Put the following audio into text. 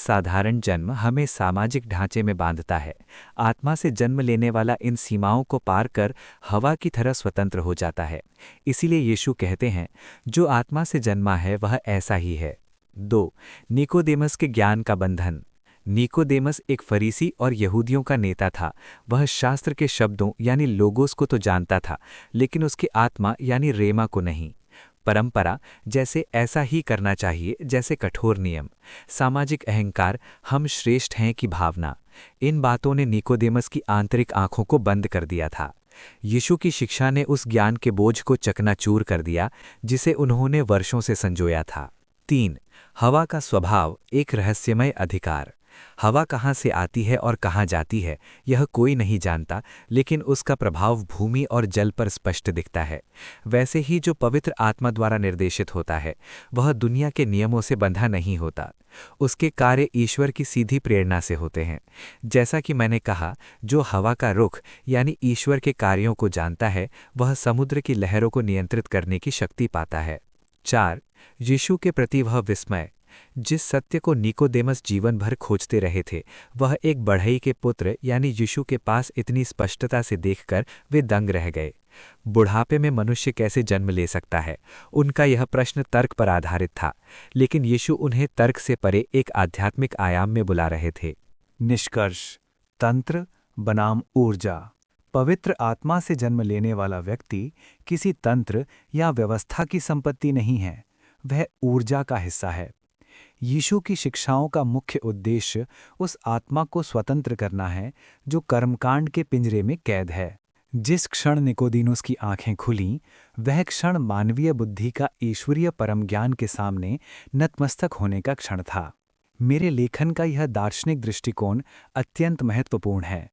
साधारण जन्म हमें सामाजिक ढांचे में बांधता है। आत्मा से जन्म लेने वाला इन सीमाओं को पार कर हवा की तरह स्वतंत्र हो जाता है। इसीलिए यीशु कहते हैं, जो आत्मा से जन्मा है वह ऐसा ही है। 2. निकोदेमस के ज्ञान का बंधन। निकोदेमस एक फरीसी और यहूदियों का नेता था। वह शास्त्र के शब्दों यानी लोगोस को तो जानता था, लेकिन उसकी आत्मा यानी रेमा को नहीं। परंपरा जैसे ऐसा ही करना चाहिए जैसे कठोर नियम, सामाजिक अहंकार, हम श्रेष्ठ हैं की भावना, इन बातों ने निकोदेमस की आंतरिक आंखों को बंद कर दिया था। यीशु की शिक्षा ने उस ज्ञान के बोझ को चकनाचूर कर दिया जिसे उन्होंने वर्षों से संजोया था। 3. हवा का स्वभाव, एक रहस्यमय अधिकार। हवा कहाँ से आती है और कहाँ जाती है यह कोई नहीं जानता, लेकिन उसका प्रभाव भूमि और जल पर स्पष्ट दिखता है। वैसे ही जो पवित्र आत्मा द्वारा निर्देशित होता है वह दुनिया के नियमों से बंधा नहीं होता। उसके कार्य ईश्वर की सीधी प्रेरणा से होते हैं। जैसा कि मैंने कहा, जो हवा का रुख यानी ईश्वर के कार्यों को जानता है वह समुद्र की लहरों को नियंत्रित करने की शक्ति पाता है। 4. यीशु के प्रति वह विस्मय। जिस सत्य को निकोदेमस जीवन भर खोजते रहे थे वह एक बढ़ई के पुत्र यानी यीशु के पास इतनी स्पष्टता से देखकर वे दंग रह गए। बुढ़ापे में मनुष्य कैसे जन्म ले सकता है, उनका यह प्रश्न तर्क पर आधारित था, लेकिन यीशु उन्हें तर्क से परे एक आध्यात्मिक आयाम में बुला रहे थे। निष्कर्ष, तंत्र बनाम ऊर्जा। पवित्र आत्मा से जन्म लेने वाला व्यक्ति किसी तंत्र या व्यवस्था की संपत्ति नहीं है, वह ऊर्जा का हिस्सा है। यीशु की शिक्षाओं का मुख्य उद्देश्य उस आत्मा को स्वतंत्र करना है जो कर्मकांड के पिंजरे में कैद है। जिस क्षण निकोदीनोस की आंखें खुलीं, वह क्षण मानवीय बुद्धि का ईश्वरीय परम ज्ञान के सामने नतमस्तक होने का क्षण था। मेरे लेखन का यह दार्शनिक दृष्टिकोण अत्यंत महत्वपूर्ण है।